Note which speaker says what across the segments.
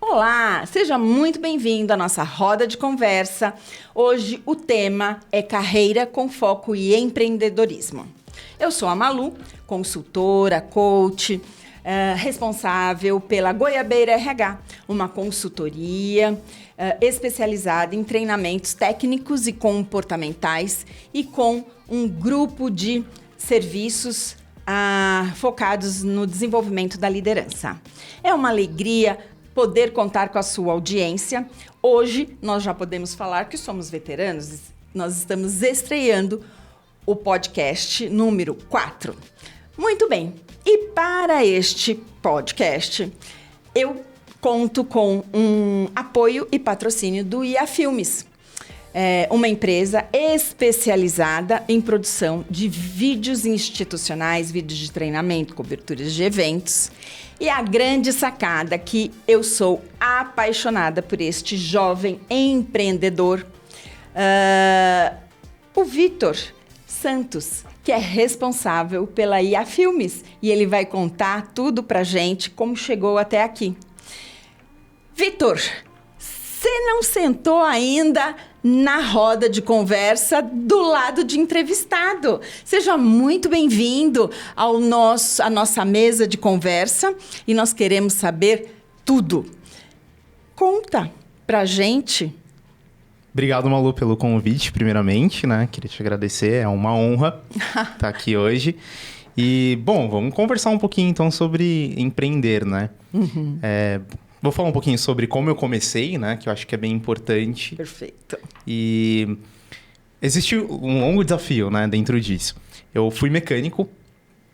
Speaker 1: Olá, seja muito bem-vindo à nossa roda de conversa. Hoje o tema é carreira com foco em empreendedorismo. Eu sou a Malu, consultora, coach, responsável pela Goiabeira RH, uma consultoria especializada em treinamentos técnicos e comportamentais e com um grupo de serviços focados no desenvolvimento da liderança. É uma alegria poder contar com a sua audiência. Hoje, nós já podemos falar que somos veteranos. Nós estamos estreando o podcast número 4. Muito bem. E para este podcast, eu conto com um apoio e patrocínio do IA Filmes, uma empresa especializada em produção de vídeos institucionais, vídeos de treinamento, coberturas de eventos. E a grande sacada que eu sou apaixonada por este jovem empreendedor, o Vitor Santos, que é responsável pela IA Filmes. E ele vai contar tudo pra gente, como chegou até aqui. Vitor, você não sentou ainda na roda de conversa do lado de entrevistado. Seja muito bem-vindo à nossa mesa de conversa e nós queremos saber tudo. Conta pra gente.
Speaker 2: Obrigado, Malu, pelo convite, primeiramente, né? Queria te agradecer, é uma honra estar aqui hoje. E, bom, vamos conversar um pouquinho, então, sobre empreender, né? Uhum. Vou falar um pouquinho sobre como eu comecei, né? Que eu acho que é bem importante.
Speaker 1: Perfeito.
Speaker 2: E existe um longo desafio, né? Dentro disso. Eu fui mecânico,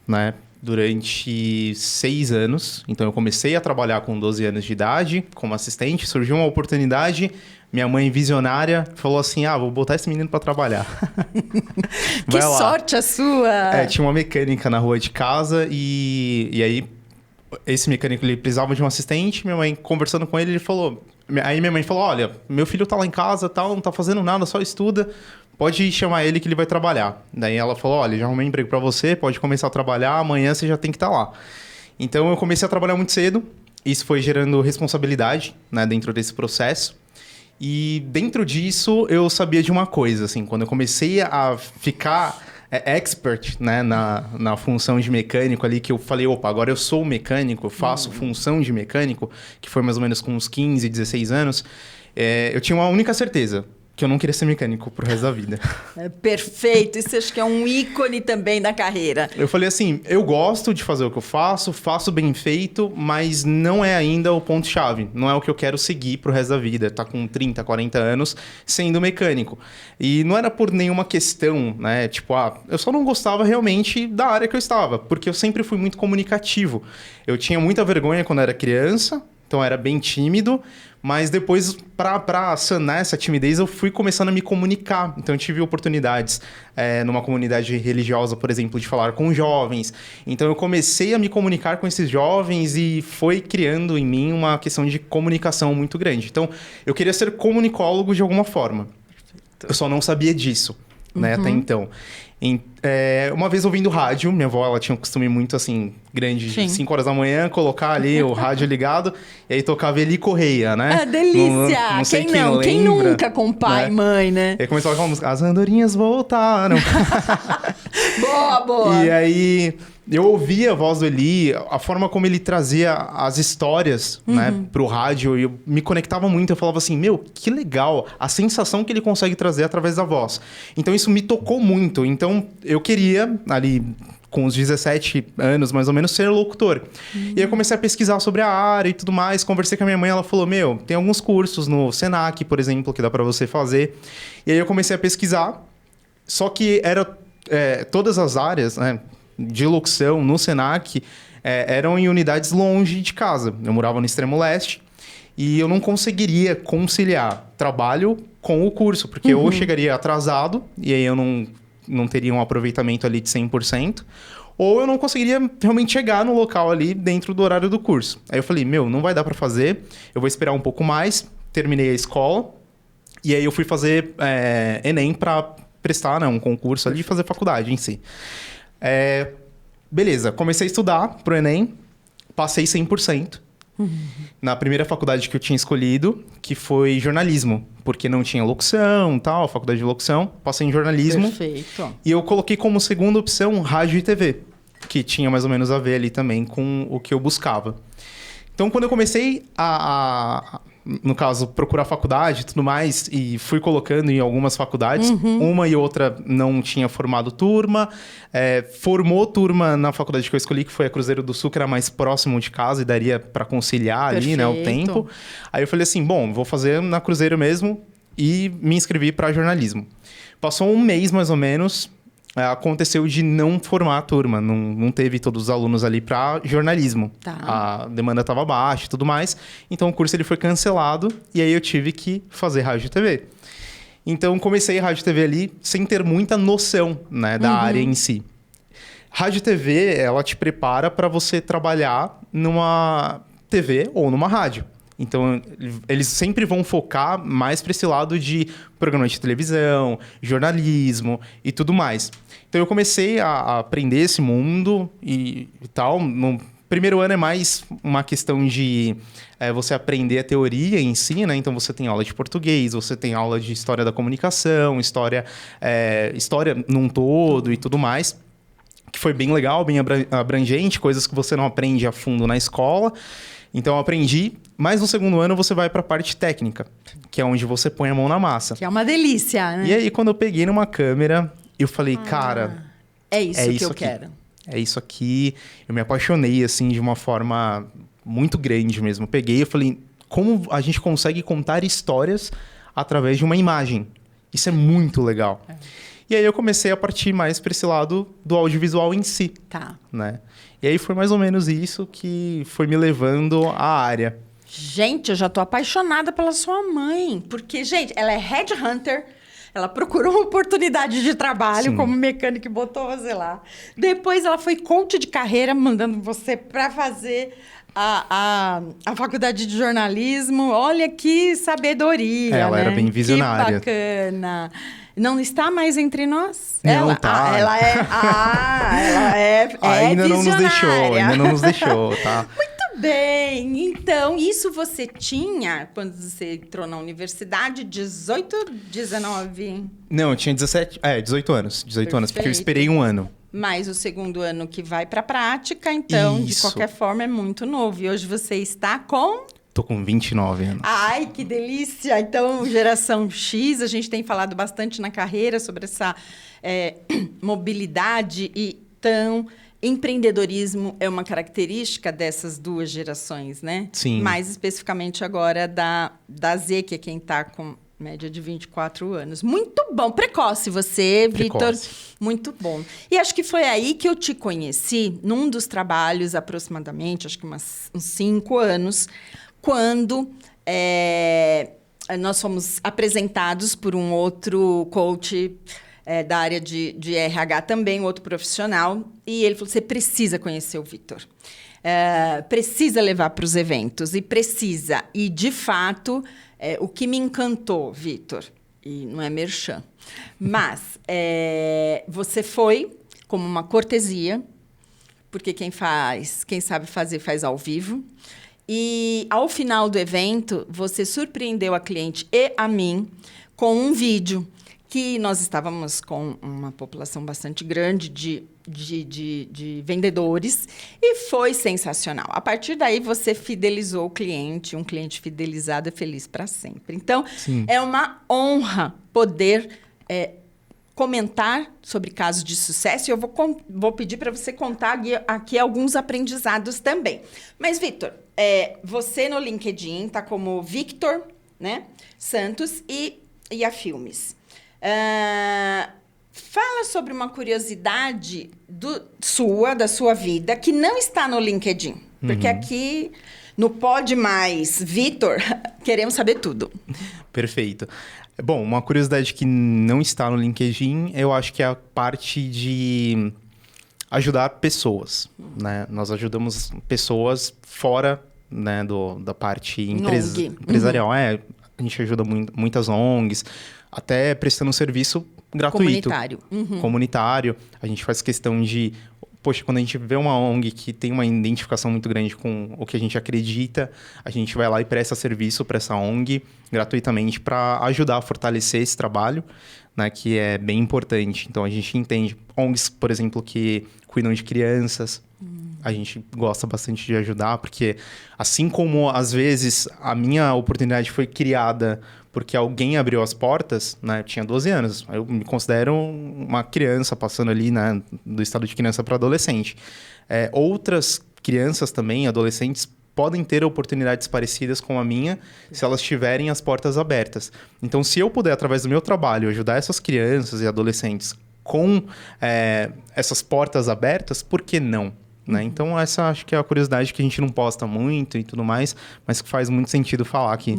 Speaker 2: né? Durante 6 anos. Então, eu comecei a trabalhar com 12 anos de idade, como assistente. Surgiu uma oportunidade. Minha mãe, visionária, falou assim, vou botar esse menino para trabalhar.
Speaker 1: Que sorte a sua!
Speaker 2: Tinha uma mecânica na rua de casa e aí... Esse mecânico, ele precisava de um assistente, minha mãe conversando com ele, Aí minha mãe falou, olha, meu filho tá lá em casa, tal, não tá fazendo nada, só estuda, pode chamar ele que ele vai trabalhar. Daí ela falou, olha, já arrumei emprego pra você, pode começar a trabalhar, amanhã você já tem que estar lá. Então eu comecei a trabalhar muito cedo, isso foi gerando responsabilidade, né, dentro desse processo. E dentro disso eu sabia de uma coisa, assim, quando eu comecei a ficar... expert, né, na função de mecânico ali, que eu falei, opa, agora eu sou mecânico, eu faço função de mecânico, que foi mais ou menos com uns 15, 16 anos, eu tinha uma única certeza, que eu não queria ser mecânico pro resto da vida.
Speaker 1: Perfeito, isso acho que é um ícone também da carreira.
Speaker 2: Eu falei assim, eu gosto de fazer o que eu faço bem feito, mas não é ainda o ponto-chave, não é o que eu quero seguir pro resto da vida, tá com 30, 40 anos sendo mecânico. E não era por nenhuma questão, né, tipo, eu só não gostava realmente da área que eu estava, porque eu sempre fui muito comunicativo. Eu tinha muita vergonha quando era criança, então eu era bem tímido, mas depois, para sanar essa timidez, eu fui começando a me comunicar. Então, eu tive oportunidades numa comunidade religiosa, por exemplo, de falar com jovens. Então, eu comecei a me comunicar com esses jovens e foi criando em mim uma questão de comunicação muito grande. Então, eu queria ser comunicólogo de alguma forma. Eu só não sabia disso, né, até então. Uma vez ouvindo rádio, minha avó, ela tinha um costume muito, assim, grande, de 5 horas da manhã, colocar ali o rádio ligado, e aí tocava Eli Correia, né?
Speaker 1: Delícia!
Speaker 2: Não sei
Speaker 1: quem não?
Speaker 2: lembra,
Speaker 1: quem nunca com pai e mãe, né?
Speaker 2: E aí começava aquela música, as andorinhas voltaram.
Speaker 1: Boa!
Speaker 2: E aí... Eu ouvia a voz do Eli, a forma como ele trazia as histórias, né, pro rádio, e eu me conectava muito, eu falava assim, que legal, a sensação que ele consegue trazer através da voz. Então isso me tocou muito, então eu queria, ali com os 17 anos mais ou menos, ser locutor. E aí eu comecei a pesquisar sobre a área e tudo mais, conversei com a minha mãe, ela falou, tem alguns cursos no Senac, por exemplo, que dá pra você fazer. E aí eu comecei a pesquisar, só que todas as áreas, né, de locução no Senac eram em unidades longe de casa. Eu morava no extremo leste e eu não conseguiria conciliar trabalho com o curso, porque eu chegaria atrasado e aí eu não teria um aproveitamento ali de 100%, ou eu não conseguiria realmente chegar no local ali dentro do horário do curso. Aí eu falei, não vai dar para fazer, eu vou esperar um pouco mais, terminei a escola e aí eu fui fazer Enem para prestar, né, um concurso ali e fazer faculdade em si. Beleza, comecei a estudar pro Enem, passei 100%. Na primeira faculdade que eu tinha escolhido, que foi jornalismo, porque não tinha locução, tal, faculdade de locução, passei em jornalismo.
Speaker 1: Perfeito.
Speaker 2: E eu coloquei como segunda opção rádio e TV, que tinha mais ou menos a ver ali também com o que eu buscava. Então, quando eu comecei no caso, procurar faculdade e tudo mais, e fui colocando em algumas faculdades, uma e outra não tinha formado turma, formou turma na faculdade que eu escolhi, que foi a Cruzeiro do Sul, que era mais próximo de casa e daria para conciliar ali, né, o tempo. Aí eu falei assim, bom, vou fazer na Cruzeiro mesmo e me inscrevi para jornalismo. Passou um mês, mais ou menos, aconteceu de não formar a turma, não teve todos os alunos ali para jornalismo.
Speaker 1: Tá.
Speaker 2: A demanda estava baixa e tudo mais, então o curso ele foi cancelado e aí eu tive que fazer rádio e TV. Então comecei rádio e TV ali sem ter muita noção, né, da área em si. Rádio e TV, ela te prepara para você trabalhar numa TV ou numa rádio. Então, eles sempre vão focar mais para esse lado de programa de televisão, jornalismo e tudo mais. Então, eu comecei a aprender esse mundo e tal. No primeiro ano é mais uma questão de você aprender a teoria em si, né? Então, você tem aula de português, você tem aula de história da comunicação, história num todo e tudo mais. Que foi bem legal, bem abrangente, coisas que você não aprende a fundo na escola. Então, eu aprendi, mas no segundo ano você vai para a parte técnica, que é onde você põe a mão na massa.
Speaker 1: Que é uma delícia, né?
Speaker 2: E aí, quando eu peguei numa câmera, eu falei, cara...
Speaker 1: É isso que eu quero.
Speaker 2: É isso aqui. Eu me apaixonei, assim, de uma forma muito grande mesmo. Eu peguei e falei, como a gente consegue contar histórias através de uma imagem? Isso é muito legal. E aí, eu comecei a partir mais para esse lado do audiovisual em si.
Speaker 1: Tá.
Speaker 2: Né? E aí foi mais ou menos isso que foi me levando à área.
Speaker 1: Gente, eu já tô apaixonada pela sua mãe. Porque, gente, ela é headhunter. Ela procurou uma oportunidade de trabalho como mecânica e botou você lá. Depois ela foi coach de carreira, mandando você para fazer a faculdade de jornalismo. Olha que sabedoria,
Speaker 2: Ela
Speaker 1: né?
Speaker 2: era bem visionária.
Speaker 1: Que bacana. Não está mais entre nós?
Speaker 2: Não,
Speaker 1: ela,
Speaker 2: tá.
Speaker 1: Ela é
Speaker 2: ainda não nos deixou,
Speaker 1: visionária.
Speaker 2: ainda não nos deixou, tá?
Speaker 1: Muito bem. Então, isso você tinha quando você entrou na universidade? 18, 19?
Speaker 2: Não, eu tinha 18 anos. 18 anos, porque eu esperei um ano.
Speaker 1: Mais o segundo ano que vai para a prática, então, de
Speaker 2: Isso.
Speaker 1: qualquer forma, é muito novo. E hoje você está com...
Speaker 2: Tô com 29 anos.
Speaker 1: Ai, que delícia! Então, geração X, a gente tem falado bastante na carreira sobre essa mobilidade e empreendedorismo é uma característica dessas duas gerações, né?
Speaker 2: Sim.
Speaker 1: Mais especificamente agora da Z, que é quem está com média de 24 anos. Muito bom. Precoce você, Vitor. Muito bom. E acho que foi aí que eu te conheci, num dos trabalhos, aproximadamente, acho que uns 5 anos, quando nós fomos apresentados por um outro coach da área de RH também, um outro profissional, e ele falou, você precisa conhecer o Vitor. Precisa levar para os eventos, e precisa. E, de fato, o que me encantou, Vitor, e não é merchan, mas você foi como uma cortesia, porque quem sabe fazer, faz ao vivo. E, ao final do evento, você surpreendeu a cliente e a mim com um vídeo que nós estávamos com uma população bastante grande de vendedores e foi sensacional. A partir daí, você fidelizou o cliente. Um cliente fidelizado é feliz para sempre. Então,
Speaker 2: Sim.
Speaker 1: É uma honra poder comentar sobre casos de sucesso. E eu vou pedir para você contar aqui alguns aprendizados também. Mas, Vitor, você no LinkedIn está como Victor, né, Santos e a Filmes. Fala sobre uma curiosidade da sua vida, que não está no LinkedIn. Porque aqui, no Pode Mais, Vitor, queremos saber tudo.
Speaker 2: Perfeito. Bom, uma curiosidade que não está no LinkedIn, eu acho que é a parte de ajudar pessoas, né? Nós ajudamos pessoas fora, né, da parte empresarial. A gente ajuda muitas ONGs, até prestando serviço gratuito.
Speaker 1: Comunitário.
Speaker 2: Comunitário. A gente faz questão de poxa, quando a gente vê uma ONG que tem uma identificação muito grande com o que a gente acredita, a gente vai lá e presta serviço para essa ONG gratuitamente para ajudar a fortalecer esse trabalho, né, que é bem importante. Então, a gente entende ONGs, por exemplo, que cuidam de crianças, a gente gosta bastante de ajudar, porque assim como, às vezes, a minha oportunidade foi criada porque alguém abriu as portas, né? Eu tinha 12 anos. Eu me considero uma criança passando ali, né, do estado de criança para adolescente. Outras crianças também, adolescentes, podem ter oportunidades parecidas com a minha se elas tiverem as portas abertas. Então, se eu puder, através do meu trabalho, ajudar essas crianças e adolescentes com essas portas abertas, por que não? Né? Então, essa acho que é a curiosidade que a gente não posta muito e tudo mais, mas que faz muito sentido falar aqui.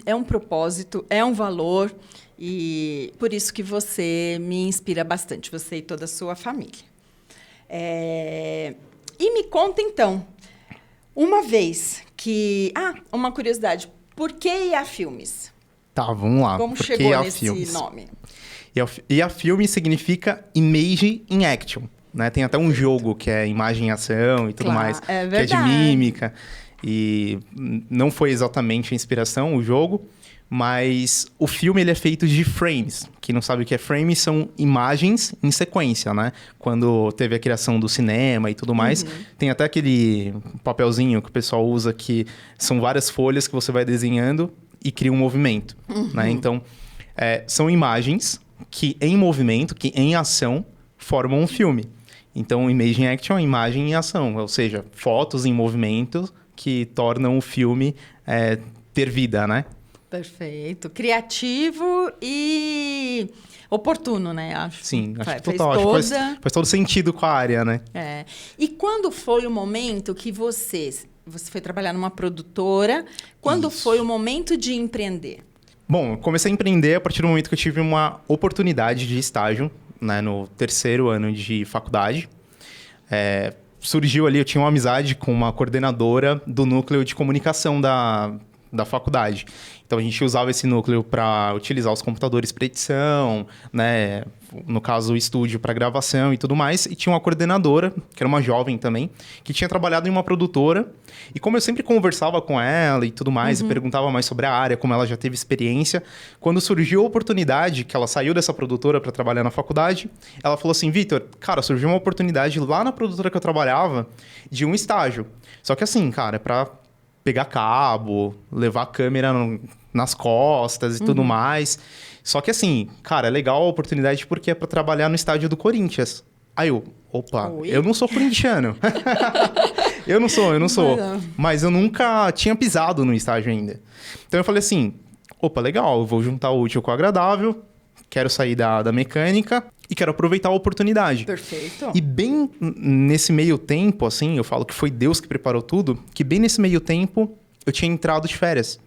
Speaker 1: É um propósito, é um valor, e por isso que você me inspira bastante, você e toda a sua família. E me conta, então, uma vez que... uma curiosidade, por que IA Filmes?
Speaker 2: Tá, vamos lá.
Speaker 1: Como
Speaker 2: por
Speaker 1: chegou
Speaker 2: IA
Speaker 1: nesse
Speaker 2: Filmes?
Speaker 1: nome?
Speaker 2: IA Filmes significa Image in Action. Né? Tem até um jogo que é imagem em ação e tudo mais, que é de mímica. E não foi exatamente a inspiração, o jogo, mas o filme ele é feito de frames. Quem não sabe o que é frame, são imagens em sequência, né? Quando teve a criação do cinema e tudo mais, tem até aquele papelzinho que o pessoal usa que são várias folhas que você vai desenhando e cria um movimento. Né? Então, são imagens que em movimento, que em ação, formam um filme. Então, Image in Action é imagem em ação, ou seja, fotos em movimento que tornam o filme ter vida, né?
Speaker 1: Perfeito. Criativo e oportuno, né? Acho.
Speaker 2: Sim, acho que total. Acho que faz todo sentido com a área, né?
Speaker 1: E quando foi o momento que você foi trabalhar numa produtora? Quando foi o momento de empreender?
Speaker 2: Bom, eu comecei a empreender a partir do momento que eu tive uma oportunidade de estágio, né, no terceiro ano de faculdade. Surgiu ali, eu tinha uma amizade com uma coordenadora do núcleo de comunicação da faculdade. Então, a gente usava esse núcleo para utilizar os computadores para edição, né? No caso, o estúdio para gravação e tudo mais. E tinha uma coordenadora, que era uma jovem também, que tinha trabalhado em uma produtora. E como eu sempre conversava com ela e tudo mais, e perguntava mais sobre a área, como ela já teve experiência, quando surgiu a oportunidade, que ela saiu dessa produtora para trabalhar na faculdade, ela falou assim, Vitor, cara, surgiu uma oportunidade lá na produtora que eu trabalhava de um estágio. Só que assim, cara, é para pegar cabo, levar a câmera nas costas e tudo mais. Só que assim, cara, é legal a oportunidade porque é para trabalhar no estádio do Corinthians. Aí eu não sou corintiano. eu não sou. Mas eu nunca tinha pisado no estádio ainda. Então eu falei assim, legal, eu vou juntar o útil com o agradável, quero sair da mecânica e quero aproveitar a oportunidade.
Speaker 1: Perfeito.
Speaker 2: E bem nesse meio tempo, assim, eu falo que foi Deus que preparou tudo, que bem nesse meio tempo eu tinha entrado de férias.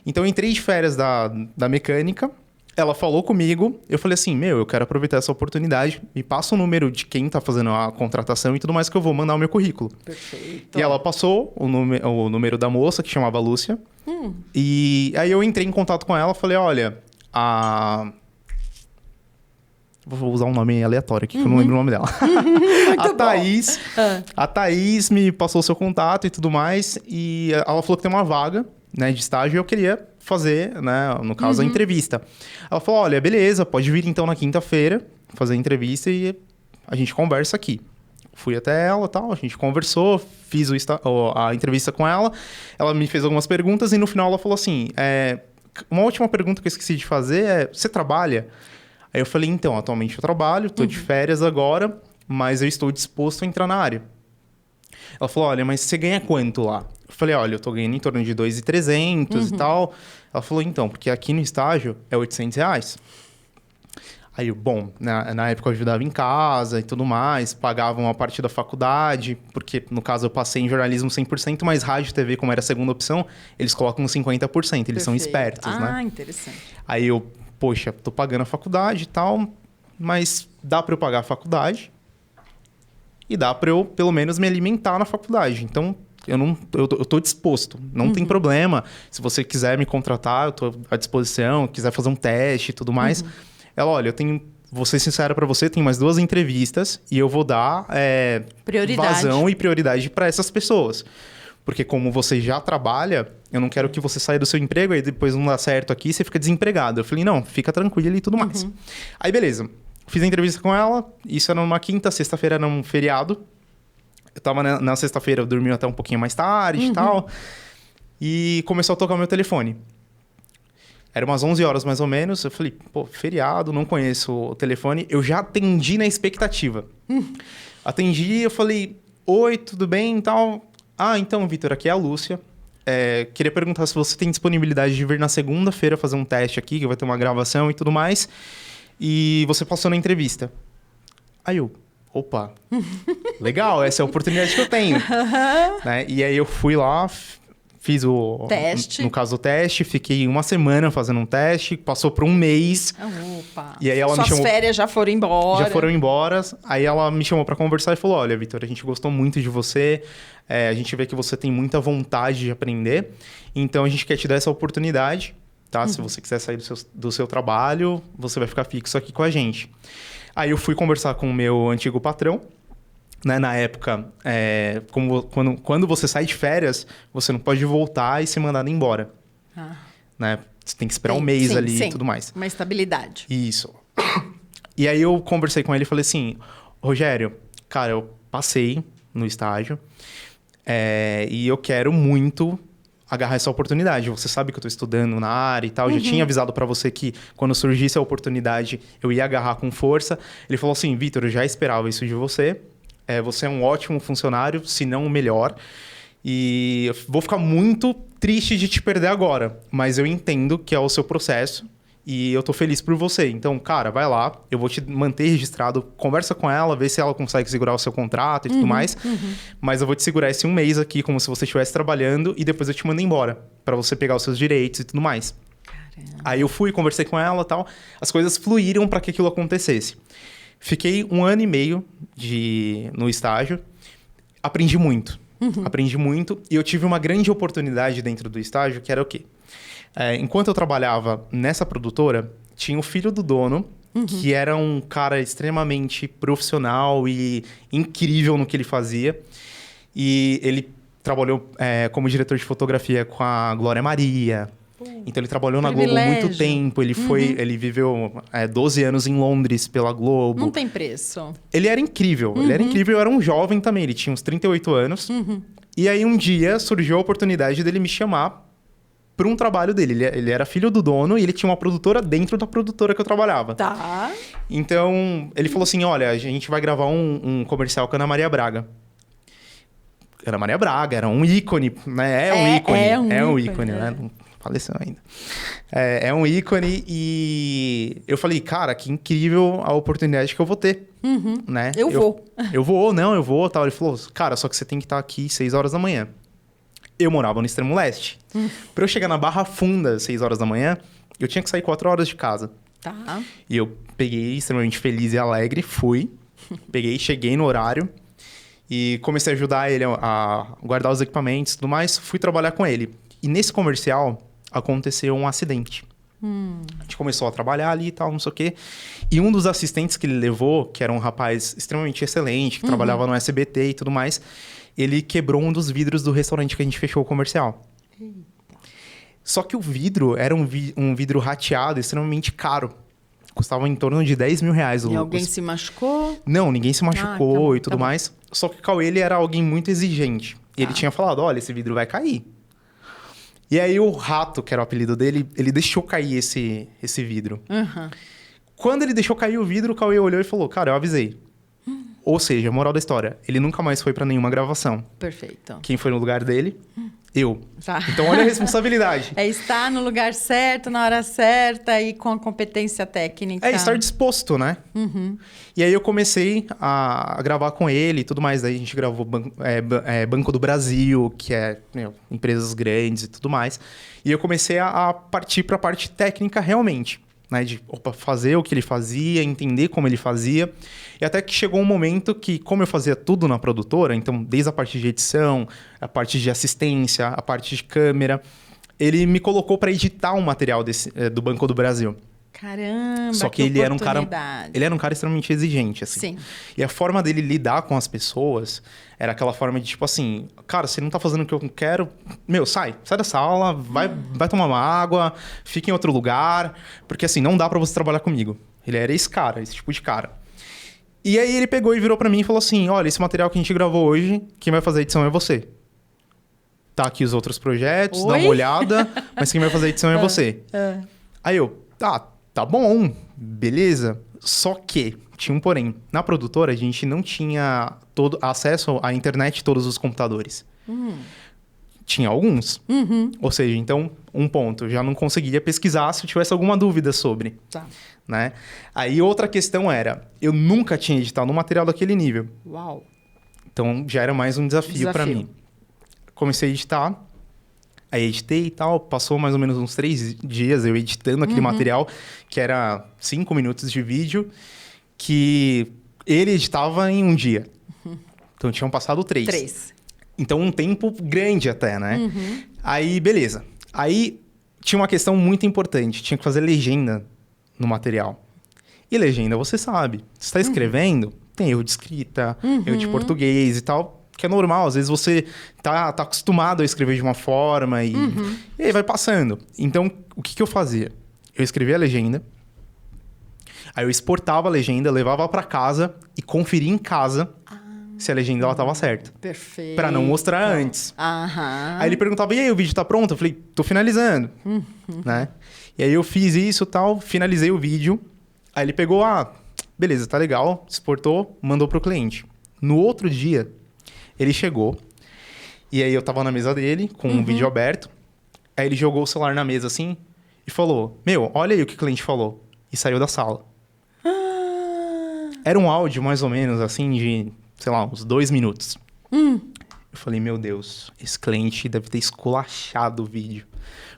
Speaker 2: Então eu entrei de férias da mecânica, ela falou comigo, eu falei assim, eu quero aproveitar essa oportunidade, me passa o número de quem tá fazendo a contratação e tudo mais que eu vou mandar o meu currículo.
Speaker 1: Perfeito.
Speaker 2: E ela passou o número da moça, que chamava Lúcia, e aí eu entrei em contato com ela, falei, olha, vou usar um nome aleatório aqui, que eu não lembro o nome dela. A Thaís me passou o seu contato e tudo mais, e ela falou que tem uma vaga, né, de estágio, e eu queria fazer, né, no caso, a entrevista. Ela falou, olha, beleza, pode vir então na quinta-feira, fazer a entrevista e a gente conversa aqui. Fui até ela e tal, a gente conversou, fiz a entrevista com ela, ela me fez algumas perguntas e no final ela falou assim, uma última pergunta que eu esqueci de fazer é, você trabalha? Aí eu falei, então, atualmente eu trabalho, tô de férias agora, mas eu estou disposto a entrar na área. Ela falou, olha, mas você ganha quanto lá? Eu falei, olha, eu tô ganhando em torno de 2.300 e tal. Ela falou, então, porque aqui no estágio é R$800. Aí, bom, na época eu ajudava em casa e tudo mais, pagava uma parte da faculdade, porque no caso eu passei em jornalismo 100%, mas rádio e TV, como era a segunda opção, eles colocam 50%, eles são espertos, né?
Speaker 1: Ah, interessante.
Speaker 2: Aí eu, poxa, tô pagando a faculdade e tal, mas dá para eu pagar a faculdade e dá para eu, pelo menos, me alimentar na faculdade. Então, eu tô disposto, não tem problema. Se você quiser me contratar, eu tô à disposição, quiser fazer um teste e tudo mais. Ela, olha, eu tenho vou ser sincero pra você, tem mais 2 entrevistas e eu vou dar vazão e prioridade pra essas pessoas. Porque como você já trabalha, eu não quero que você saia do seu emprego e depois não dá certo aqui e você fica desempregado. Eu falei, não, fica tranquilo e tudo mais. Aí, beleza. Fiz a entrevista com ela, isso era numa quinta, sexta-feira era um feriado. Eu tava na sexta-feira, eu dormi até um pouquinho mais tarde e tal. E começou a tocar o meu telefone. Era umas 11 horas mais ou menos. Eu falei, pô, feriado, não conheço o telefone. Eu já atendi na expectativa. Atendi, eu falei, oi, tudo bem e tal. Ah, então, Vitor, aqui é a Lúcia. Queria perguntar se você tem disponibilidade de vir na segunda-feira fazer um teste aqui, que vai ter uma gravação e tudo mais. E você passou na entrevista. Aí eu, opa, legal, essa é a oportunidade que eu tenho. Né? E aí eu fui lá, fiz o...
Speaker 1: Teste.
Speaker 2: No caso, o teste. Fiquei uma semana fazendo um teste. Passou por um mês.
Speaker 1: Opa.
Speaker 2: E aí ela
Speaker 1: Suas
Speaker 2: me chamou...
Speaker 1: férias já foram embora.
Speaker 2: Já foram embora. Aí ela me chamou pra conversar e falou, olha, Vitor, a gente gostou muito de você. A gente vê que você tem muita vontade de aprender. Então, a gente quer te dar essa oportunidade. Tá? Se você quiser sair do seu trabalho, você vai ficar fixo aqui com a gente. Aí eu fui conversar com o meu antigo patrão. Né? Na época, quando você sai de férias, você não pode voltar e ser mandado embora. Né? Você tem que esperar um mês ali e tudo mais.
Speaker 1: Uma estabilidade.
Speaker 2: Isso. E aí eu conversei com ele e falei assim, Rogério, cara, eu passei no estágio e eu quero muito agarrar essa oportunidade. Você sabe que eu tô estudando na área e tal. Já tinha avisado para você que quando surgisse a oportunidade, eu ia agarrar com força. Ele falou assim, Vitor, eu já esperava isso de você. Você é um ótimo funcionário, se não o melhor. E eu vou ficar muito triste de te perder agora. Mas eu entendo que é o seu processo. E eu tô feliz por você. Então, cara, vai lá. Eu vou te manter registrado. Conversa com ela, vê se ela consegue segurar o seu contrato e tudo mais. Mas eu vou te segurar esse um mês aqui, como se você estivesse trabalhando. E depois eu te mando embora. Pra você pegar os seus direitos e tudo mais. Caramba. Aí eu fui, conversei com ela e tal. As coisas fluíram pra que aquilo acontecesse. Fiquei 1 ano e meio no estágio. Aprendi muito. Aprendi muito. E eu tive uma grande oportunidade dentro do estágio, que era o quê? Enquanto eu trabalhava nessa produtora, tinha o filho do dono, que era um cara extremamente profissional e incrível no que ele fazia. E ele trabalhou como diretor de fotografia com a Glória Maria. Então, ele trabalhou na Globo há muito tempo. Ele viveu 12 anos em Londres pela Globo.
Speaker 1: Não tem preço.
Speaker 2: Ele era incrível. Ele era incrível. Eu era um jovem também. Ele tinha uns 38 anos. E aí, um dia, surgiu a oportunidade dele me chamar para um trabalho dele. Ele era filho do dono e ele tinha uma produtora dentro da produtora que eu trabalhava.
Speaker 1: Tá.
Speaker 2: Então, ele falou assim, olha, a gente vai gravar um comercial com a Ana Maria Braga. Ana Maria Braga era um ícone, né? É um ícone, né? Não faleceu ainda. É um ícone e eu falei, cara, que incrível a oportunidade que eu vou ter, né?
Speaker 1: Eu
Speaker 2: vou, tal. Ele falou, cara, só que você tem que estar aqui 6 horas da manhã. Eu morava no extremo leste. Pra eu chegar na Barra Funda às 6 horas da manhã, eu tinha que sair 4 horas de casa.
Speaker 1: Tá.
Speaker 2: E eu peguei, extremamente feliz e alegre, fui. Cheguei no horário e comecei a ajudar ele a guardar os equipamentos e tudo mais. Fui trabalhar com ele. E nesse comercial aconteceu um acidente. A gente começou a trabalhar ali e tal, não sei o quê. E um dos assistentes que ele levou, que era um rapaz extremamente excelente, que trabalhava no SBT e tudo mais, ele quebrou um dos vidros do restaurante que a gente fechou o comercial. Eita. Só que o vidro era um vidro rateado, extremamente caro. Custava em torno de 10 mil reais.
Speaker 1: E alguém se machucou?
Speaker 2: Não, ninguém se machucou e tudo
Speaker 1: tá
Speaker 2: mais. Só que o Cauê, ele era alguém muito exigente. E ele tinha falado, olha, esse vidro vai cair. E aí o Rato, que era o apelido dele, ele deixou cair esse vidro. Quando ele deixou cair o vidro, o Cauê olhou e falou, cara, eu avisei. Ou seja, moral da história, ele nunca mais foi pra nenhuma gravação.
Speaker 1: Perfeito.
Speaker 2: Quem foi no lugar dele? Eu.
Speaker 1: Tá.
Speaker 2: Então, olha a responsabilidade.
Speaker 1: É estar no lugar certo, na hora certa e com a competência técnica.
Speaker 2: É estar disposto, né? E aí eu comecei a gravar com ele e tudo mais. Daí a gente gravou Banco do Brasil, que é empresas grandes e tudo mais. E eu comecei a partir para a parte técnica realmente. Né, de fazer o que ele fazia, entender como ele fazia. E até que chegou um momento que, como eu fazia tudo na produtora, então desde a parte de edição, a parte de assistência, a parte de câmera, ele me colocou para editar um material do Banco do Brasil.
Speaker 1: Caramba,
Speaker 2: Só que ele era um cara
Speaker 1: oportunidade.
Speaker 2: Ele era um cara extremamente exigente, assim.
Speaker 1: Sim.
Speaker 2: E a forma dele lidar com as pessoas era aquela forma de, tipo assim... Cara, você não tá fazendo o que eu quero... Meu, sai da sala, vai tomar uma água, fica em outro lugar. Porque, assim, não dá pra você trabalhar comigo. Ele era esse cara, esse tipo de cara. E aí ele pegou e virou pra mim e falou assim... Olha, esse material que a gente gravou hoje, quem vai fazer a edição é você. Tá aqui os outros projetos, dá uma olhada, mas quem vai fazer a edição é você. Aí eu... Tá bom, beleza. Só que, tinha um porém. Na produtora, a gente não tinha acesso à internet de todos os computadores. Tinha alguns. Ou seja, então, um ponto. Eu já não conseguia pesquisar se eu tivesse alguma dúvida sobre.
Speaker 1: Tá.
Speaker 2: Né? Aí, outra questão era... Eu nunca tinha editado um material daquele nível.
Speaker 1: Uau.
Speaker 2: Então, já era mais um desafio para mim. Comecei a editar. Aí editei e tal, passou mais ou menos uns 3 dias eu editando aquele material, que era 5 minutos de vídeo, que ele editava em um dia. Então tinham passado 3. Então um tempo grande até, né? Aí, beleza. Aí tinha uma questão muito importante, tinha que fazer legenda no material. E legenda, você sabe, você está escrevendo, tem erro de escrita, erro de português e tal... Que é normal, às vezes você tá acostumado a escrever de uma forma e aí vai passando. Então, o que eu fazia? Eu escrevia a legenda, aí eu exportava a legenda, levava para casa e conferia em casa se a legenda ela tava certa.
Speaker 1: Perfeito.
Speaker 2: Para não mostrar antes. Aí ele perguntava, e aí, o vídeo tá pronto? Eu falei, tô finalizando, né? E aí eu fiz isso e tal, finalizei o vídeo, aí ele pegou, beleza, tá legal, exportou, mandou pro cliente. No outro dia... Ele chegou, e aí eu tava na mesa dele, com um vídeo aberto. Aí ele jogou o celular na mesa assim e falou, olha aí o que o cliente falou. E saiu da sala. Era um áudio mais ou menos assim de, sei lá, uns 2 minutos. Eu falei, meu Deus, esse cliente deve ter esculachado o vídeo.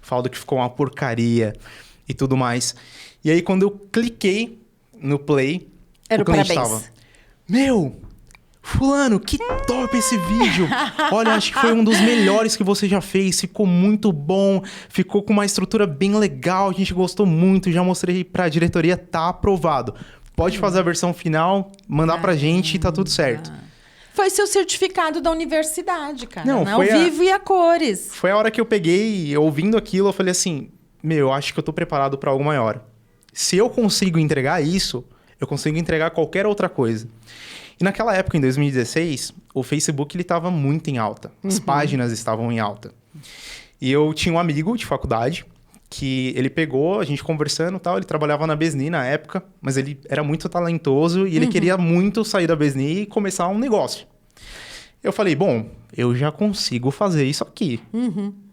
Speaker 2: Falando que ficou uma porcaria e tudo mais. E aí quando eu cliquei no play,
Speaker 1: era
Speaker 2: o cliente
Speaker 1: parabéns.
Speaker 2: tava, Fulano, que top esse vídeo! Olha, acho que foi um dos melhores que você já fez. Ficou muito bom, ficou com uma estrutura bem legal. A gente gostou muito, já mostrei pra diretoria, tá aprovado. Pode fazer a versão final, mandar pra gente e tá tudo certo.
Speaker 1: Foi seu certificado da universidade, cara.
Speaker 2: Não,
Speaker 1: né?
Speaker 2: foi
Speaker 1: ao vivo e a cores.
Speaker 2: Foi a hora que eu peguei, ouvindo aquilo, eu falei assim... eu acho que eu tô preparado pra algo maior. Se eu consigo entregar isso, eu consigo entregar qualquer outra coisa. E naquela época, em 2016, o Facebook ele estava muito em alta. As páginas estavam em alta. E eu tinha um amigo de faculdade que ele pegou, a gente conversando e tal, ele trabalhava na Besni na época, mas ele era muito talentoso e ele queria muito sair da Besni e começar um negócio. Eu falei, bom, eu já consigo fazer isso aqui.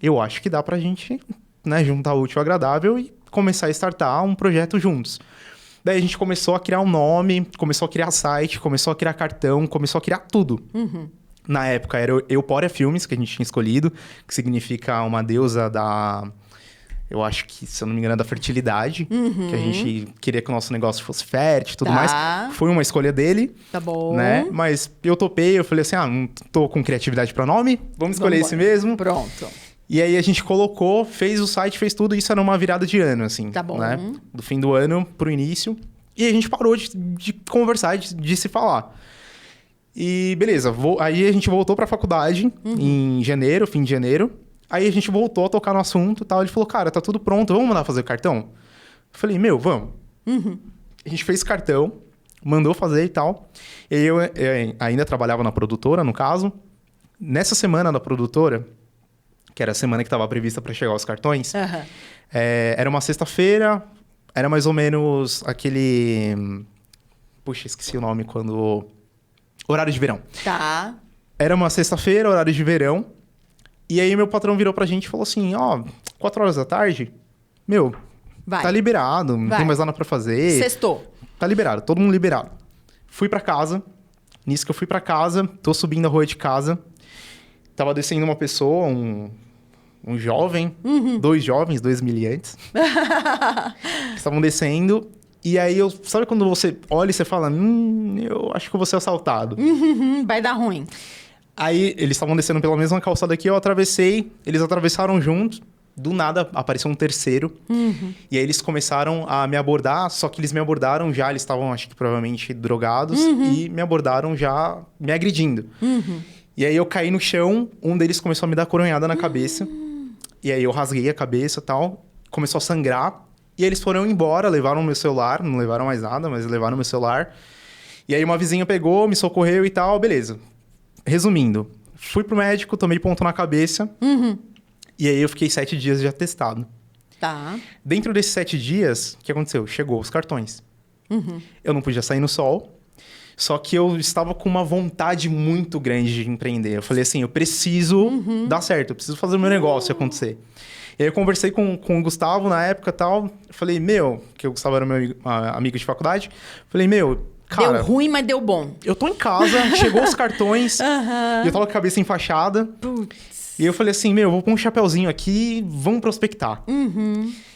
Speaker 2: Eu acho que dá pra gente, né, juntar o útil ao agradável e começar a startar um projeto juntos. Daí a gente começou a criar um nome, começou a criar site, começou a criar cartão, começou a criar tudo. Na época era Eupória Filmes, que a gente tinha escolhido, que significa uma deusa da... Eu acho que, se eu não me engano, é da fertilidade. Que a gente queria que o nosso negócio fosse fértil e tudo mais. Foi uma escolha dele.
Speaker 1: Tá bom.
Speaker 2: Né? Mas eu topei, eu falei assim, não tô com criatividade para nome, vamos escolher esse mesmo.
Speaker 1: Pronto.
Speaker 2: E aí a gente colocou, fez o site, fez tudo, isso era uma virada de ano, assim.
Speaker 1: Tá bom.
Speaker 2: Né? Do fim do ano pro início. E a gente parou de conversar, de se falar. E beleza, aí a gente voltou pra faculdade em janeiro, fim de janeiro. Aí a gente voltou a tocar no assunto e tal. Ele falou, cara, tá tudo pronto, vamos mandar fazer o cartão? Eu falei, vamos. A gente fez cartão, mandou fazer e tal. E aí eu ainda trabalhava na produtora, no caso. Nessa semana da produtora... que era a semana que estava prevista para chegar os cartões, era uma sexta-feira, era mais ou menos aquele... Puxa, esqueci o nome quando... Horário de verão.
Speaker 1: Tá.
Speaker 2: Era uma sexta-feira, horário de verão, e aí meu patrão virou pra gente e falou assim, 4 horas da tarde,
Speaker 1: vai.
Speaker 2: Tá liberado, não tem mais nada pra fazer.
Speaker 1: Sextou.
Speaker 2: Tá liberado, todo mundo liberado. Fui pra casa, nisso que eu fui pra casa, tô subindo a rua de casa, tava descendo uma pessoa, um jovem, 2 jovens, 2 miliantes, estavam descendo, e aí sabe quando você olha e você fala, eu acho que eu vou ser assaltado.
Speaker 1: Vai dar ruim.
Speaker 2: Aí eles estavam descendo pela mesma calçada que eu atravessei, eles atravessaram juntos, do nada apareceu um terceiro. E aí eles começaram a me abordar, só que eles me abordaram já, eles estavam, acho que provavelmente drogados, e me abordaram já me agredindo. E aí eu caí no chão, um deles começou a me dar coronhada na cabeça. E aí eu rasguei a cabeça e tal, começou a sangrar. E aí eles foram embora, levaram meu celular, não levaram mais nada, mas levaram meu celular. E aí uma vizinha pegou, me socorreu e tal, beleza. Resumindo, fui pro médico, tomei ponto na cabeça. E aí eu fiquei 7 dias de atestado.
Speaker 1: Tá.
Speaker 2: Dentro desses 7 dias, o que aconteceu? Chegou os cartões. Eu não podia sair no sol. Só que eu estava com uma vontade muito grande de empreender. Eu falei assim, eu preciso dar certo, eu preciso fazer o meu negócio acontecer. E aí eu conversei com o Gustavo na época e tal. Eu falei, que o Gustavo era meu amigo de faculdade. Falei, cara...
Speaker 1: Deu ruim, mas deu bom.
Speaker 2: Eu tô em casa, chegou os cartões, e eu tava com a cabeça enfaixada.
Speaker 1: Putz.
Speaker 2: E eu falei assim, vou pôr um chapeuzinho aqui, vamos prospectar.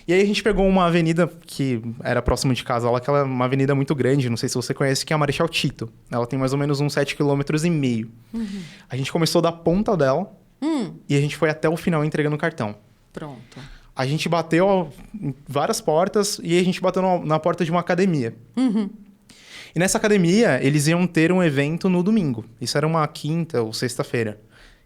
Speaker 2: E aí a gente pegou uma avenida que era próximo de casa, que ela é uma avenida muito grande, não sei se você conhece, que é a Marechal Tito. Ela tem mais ou menos uns 7,5 km. A gente começou da ponta dela e a gente foi até o final entregando o cartão.
Speaker 1: Pronto.
Speaker 2: A gente bateu em várias portas e a gente bateu na porta de uma academia. E nessa academia, eles iam ter um evento no domingo. Isso era uma quinta ou sexta-feira.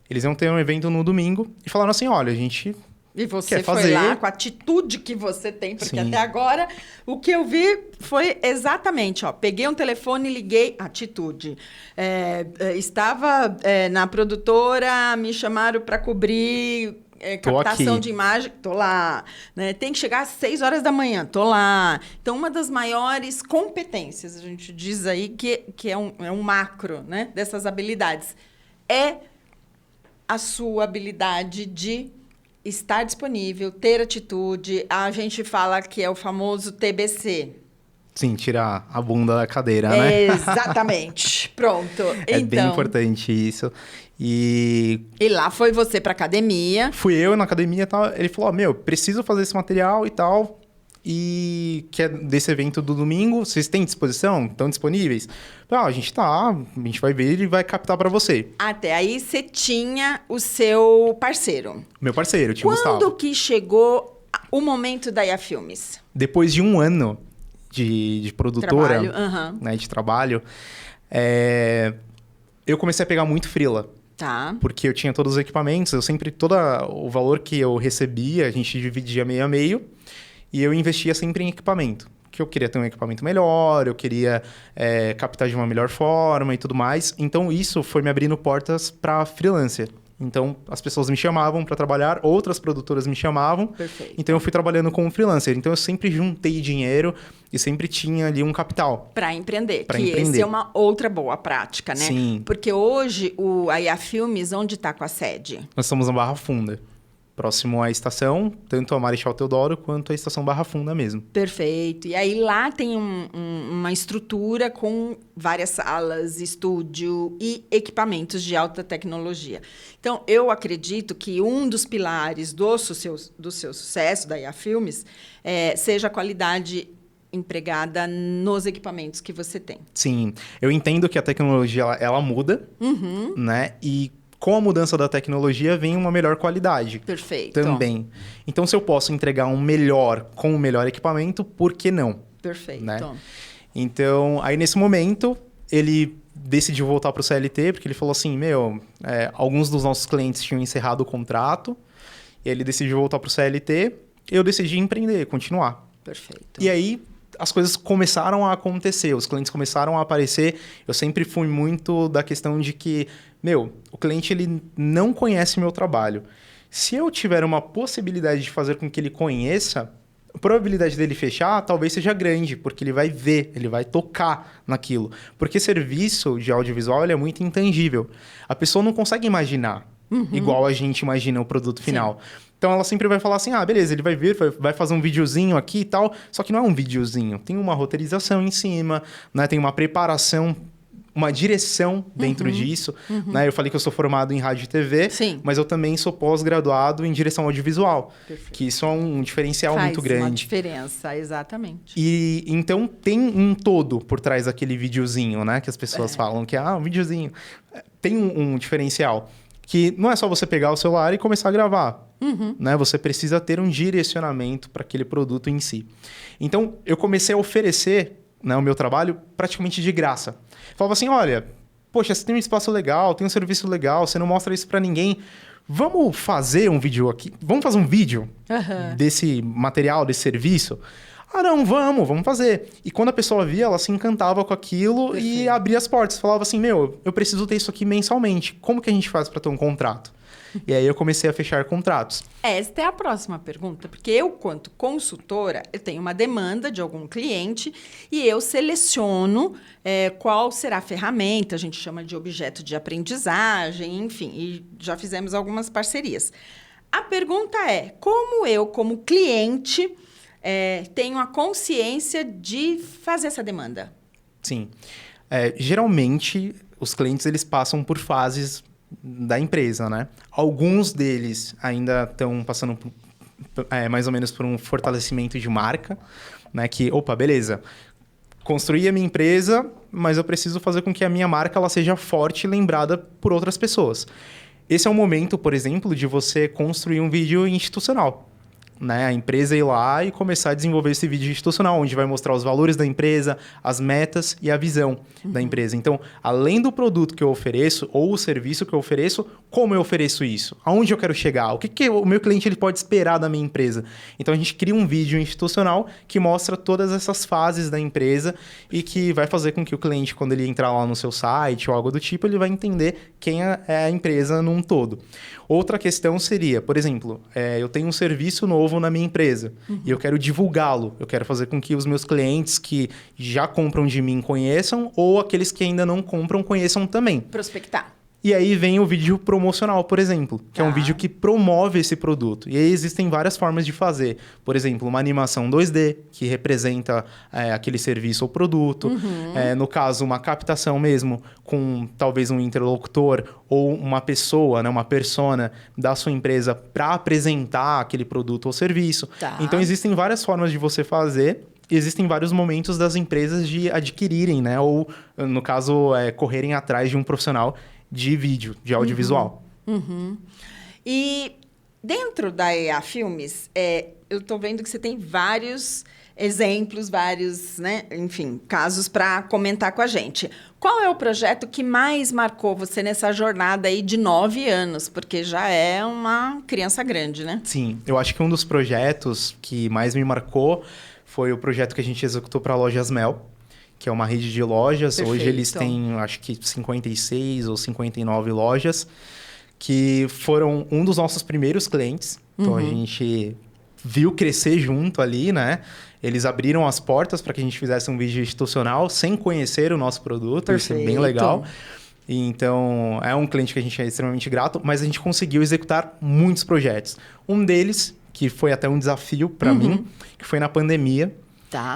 Speaker 2: Eles iam ter um evento no domingo e falaram assim, olha, a gente
Speaker 1: E você
Speaker 2: quer
Speaker 1: foi
Speaker 2: fazer...
Speaker 1: lá com a atitude que você tem, porque
Speaker 2: Sim.
Speaker 1: até agora o que eu vi foi exatamente, peguei um telefone e liguei, atitude. Estava na produtora, me chamaram para cobrir captação de imagem, tô lá. Né? Tem que chegar às 6 horas da manhã, tô lá. Então, uma das maiores competências, a gente diz aí, que é um macro, né, dessas habilidades, é a sua habilidade de estar disponível, ter atitude. A gente fala que é o famoso TBC.
Speaker 2: Sim, tirar a bunda da cadeira, né?
Speaker 1: Exatamente. Pronto.
Speaker 2: É bem importante isso. E
Speaker 1: lá foi você pra academia.
Speaker 2: fui eu na academia e tal. Ele falou, preciso fazer esse material e tal. E que é desse evento do domingo, vocês têm disposição? Estão disponíveis? A gente vai ver e vai captar para você.
Speaker 1: Até aí você tinha o seu parceiro.
Speaker 2: Meu parceiro, tio Gustavo.
Speaker 1: Quando que chegou o momento da IA Filmes?
Speaker 2: Depois de um ano de produtora, né, de trabalho, eu comecei a pegar muito freela.
Speaker 1: Tá.
Speaker 2: Porque eu tinha todos os equipamentos, todo o valor que eu recebia, a gente dividia meio a meio. E eu investia sempre em equipamento. Que eu queria ter um equipamento melhor, eu queria captar de uma melhor forma e tudo mais. Então, isso foi me abrindo portas para freelancer. Então, as pessoas me chamavam para trabalhar, outras produtoras me chamavam.
Speaker 1: Perfeito.
Speaker 2: Então, eu fui trabalhando como freelancer. Então, eu sempre juntei dinheiro e sempre tinha ali um capital.
Speaker 1: Para empreender.
Speaker 2: Empreender.
Speaker 1: Essa é uma outra boa prática, né?
Speaker 2: Sim.
Speaker 1: Porque hoje, a IA Filmes, onde está com a sede?
Speaker 2: Nós estamos na Barra Funda. Próximo à estação, tanto a Marechal Teodoro quanto a estação Barra Funda mesmo.
Speaker 1: Perfeito. E aí lá tem uma estrutura com várias salas, estúdio e equipamentos de alta tecnologia. Então, eu acredito que um dos pilares do seu sucesso da IA Filmes seja a qualidade empregada nos equipamentos que você tem.
Speaker 2: Sim, eu entendo que a tecnologia ela muda, né? E com a mudança da tecnologia vem uma melhor qualidade.
Speaker 1: Perfeito.
Speaker 2: Também. Então, se eu posso entregar um melhor com o melhor equipamento, por que não?
Speaker 1: Perfeito.
Speaker 2: Né? Então, aí nesse momento, ele decidiu voltar para o CLT, porque ele falou assim, alguns dos nossos clientes tinham encerrado o contrato, e ele decidiu voltar para o CLT, eu decidi empreender, continuar.
Speaker 1: Perfeito.
Speaker 2: E aí, as coisas começaram a acontecer, os clientes começaram a aparecer. Eu sempre fui muito da questão de que, o cliente ele não conhece meu trabalho. Se eu tiver uma possibilidade de fazer com que ele conheça, a probabilidade dele fechar talvez seja grande, porque ele vai ver, ele vai tocar naquilo. Porque serviço de audiovisual ele é muito intangível. A pessoa não consegue imaginar, igual a gente imagina o produto final. Sim. Então, ela sempre vai falar assim, beleza, ele vai vir, vai fazer um videozinho aqui e tal, só que não é um videozinho, tem uma roteirização em cima, né? Tem uma preparação, uma direção dentro disso. Né? Eu falei que eu sou formado em rádio e TV,
Speaker 1: Sim.
Speaker 2: mas eu também sou pós-graduado em direção audiovisual, que isso é um diferencial muito grande.
Speaker 1: Faz uma diferença, exatamente.
Speaker 2: E então, tem um todo por trás daquele videozinho, né? Que as pessoas falam que, um videozinho. Tem um diferencial. Que não é só você pegar o celular e começar a gravar. né? Você precisa ter um direcionamento para aquele produto em si. Então, eu comecei a oferecer, né, o meu trabalho praticamente de graça. Falava assim, olha, poxa, você tem um espaço legal, tem um serviço legal, você não mostra isso para ninguém. Vamos fazer um vídeo aqui? Vamos fazer um vídeo desse material, desse serviço? Ah, não, vamos fazer. E quando a pessoa via, ela se encantava com aquilo e abria as portas. Falava assim, meu, eu preciso ter isso aqui mensalmente. Como que a gente faz para ter um contrato? E aí eu comecei a fechar contratos.
Speaker 1: Esta é a próxima pergunta, porque eu, quanto consultora, eu tenho uma demanda de algum cliente e eu seleciono qual será a ferramenta, a gente chama de objeto de aprendizagem, enfim, e já fizemos algumas parcerias. A pergunta é, como eu, como cliente, tenho a consciência de fazer essa demanda?
Speaker 2: Sim. Geralmente, os clientes eles passam por fases da empresa, né? Alguns deles ainda estão passando mais ou menos por um fortalecimento de marca, né? Que, opa, beleza, construí a minha empresa, mas eu preciso fazer com que a minha marca ela seja forte e lembrada por outras pessoas. Esse é o momento, por exemplo, de você construir um vídeo institucional. Né, a empresa ir lá e começar a desenvolver esse vídeo institucional, onde vai mostrar os valores da empresa, as metas e a visão da empresa. Então, além do produto que eu ofereço ou o serviço que eu ofereço, como eu ofereço isso? Aonde eu quero chegar? O que o meu cliente ele pode esperar da minha empresa? Então, a gente cria um vídeo institucional que mostra todas essas fases da empresa e que vai fazer com que o cliente, quando ele entrar lá no seu site ou algo do tipo, ele vai entender quem é a empresa num todo. Outra questão seria, por exemplo, eu tenho um serviço novo na minha empresa e eu quero divulgá-lo. Eu quero fazer com que os meus clientes que já compram de mim conheçam ou aqueles que ainda não compram conheçam também.
Speaker 1: Prospectar.
Speaker 2: E aí vem o vídeo promocional, por exemplo, que é um vídeo que promove esse produto. E aí existem várias formas de fazer. Por exemplo, uma animação 2D, que representa aquele serviço ou produto. No caso, uma captação mesmo, com talvez um interlocutor ou uma pessoa, né, uma persona da sua empresa para apresentar aquele produto ou serviço. Então, existem várias formas de você fazer. Existem vários momentos das empresas de adquirirem, né? Ou, no caso, correrem atrás de um profissional de vídeo, de audiovisual.
Speaker 1: E dentro da EA Filmes, eu estou vendo que você tem vários exemplos, vários, né, enfim, casos para comentar com a gente. Qual é o projeto que mais marcou você nessa jornada aí de 9 anos? Porque já é uma criança grande, né?
Speaker 2: Sim, eu acho que um dos projetos que mais me marcou foi o projeto que a gente executou para a Lojas Mel, que é uma rede de lojas.
Speaker 1: Perfeito.
Speaker 2: Hoje eles têm, acho que 56 ou 59 lojas, que foram um dos nossos primeiros clientes. Então, a gente viu crescer junto ali, né? Eles abriram as portas para que a gente fizesse um vídeo institucional sem conhecer o nosso produto.
Speaker 1: Perfeito.
Speaker 2: Isso é bem legal. Então, é um cliente que a gente é extremamente grato, mas a gente conseguiu executar muitos projetos. Um deles, que foi até um desafio para mim, que foi na pandemia.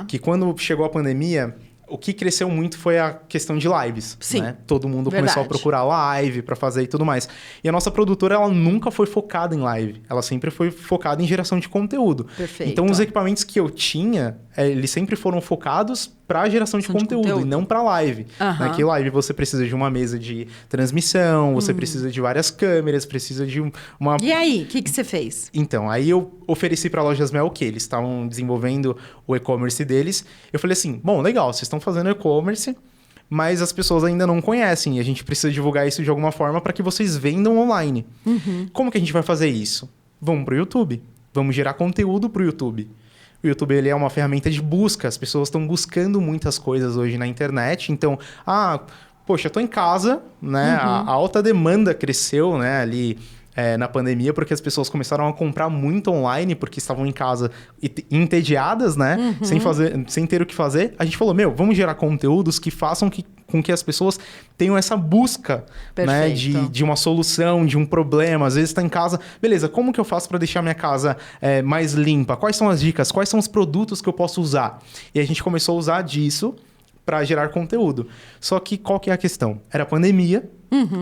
Speaker 2: Que quando chegou a pandemia, o que cresceu muito foi a questão de lives.
Speaker 1: Sim,
Speaker 2: né? Todo mundo começou a procurar live para fazer e tudo mais. E a nossa produtora, ela nunca foi focada em live. Ela sempre foi focada em geração de conteúdo.
Speaker 1: Perfeito.
Speaker 2: Então, os equipamentos que eu tinha, eles sempre foram focados para geração de conteúdo e não para live. Né? Que live você precisa de uma mesa de transmissão, você precisa de várias câmeras, precisa de uma...
Speaker 1: E aí, o que você fez?
Speaker 2: Então, aí eu ofereci para a Lojas Mel o quê? Eles estavam desenvolvendo o e-commerce deles. Eu falei assim, bom, legal, vocês estão fazendo e-commerce, mas as pessoas ainda não conhecem. E a gente precisa divulgar isso de alguma forma para que vocês vendam online. Como que a gente vai fazer isso? Vamos para o YouTube. Vamos gerar conteúdo para o YouTube. O YouTube ele é uma ferramenta de busca. As pessoas estão buscando muitas coisas hoje na internet. Então, poxa, eu tô em casa, né? A alta demanda cresceu, né? Ali na pandemia, porque as pessoas começaram a comprar muito online, porque estavam em casa entediadas, né? Sem ter o que fazer. A gente falou, vamos gerar conteúdos que façam com que as pessoas tenham essa busca, né? De uma solução, de um problema. Às vezes está em casa, beleza, como que eu faço para deixar minha casa mais limpa? Quais são as dicas? Quais são os produtos que eu posso usar? E a gente começou a usar disso para gerar conteúdo. Só que qual que é a questão? Era pandemia,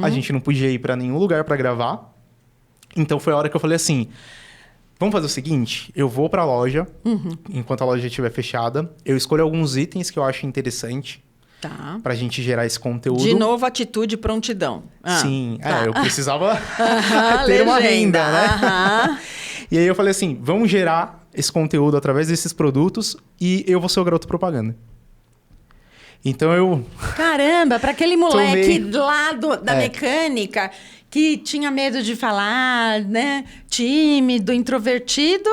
Speaker 2: a gente não podia ir para nenhum lugar para gravar. Então, foi a hora que eu falei assim, vamos fazer o seguinte, eu vou para a loja, enquanto a loja estiver fechada, eu escolho alguns itens que eu acho interessante para a gente gerar esse conteúdo.
Speaker 1: De novo, atitude e prontidão.
Speaker 2: Sim, eu precisava ter uma renda, né? E aí eu falei assim, vamos gerar esse conteúdo através desses produtos e eu vou ser o garoto propaganda. Então eu...
Speaker 1: Caramba, para aquele moleque
Speaker 2: Tomei...
Speaker 1: lá da mecânica que tinha medo de falar, né? Tímido, introvertido,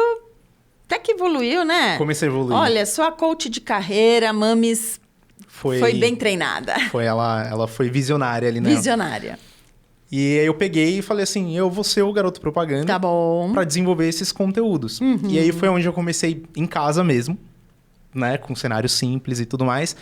Speaker 1: até que evoluiu, né?
Speaker 2: Comecei a evoluir.
Speaker 1: Olha, sua coach de carreira, Mames, foi bem treinada.
Speaker 2: Ela foi visionária ali, né?
Speaker 1: Visionária.
Speaker 2: E aí eu peguei e falei assim, eu vou ser o garoto propaganda.
Speaker 1: Tá bom.
Speaker 2: Para desenvolver esses conteúdos. E aí foi onde eu comecei em casa mesmo, né? Com cenário simples e tudo mais.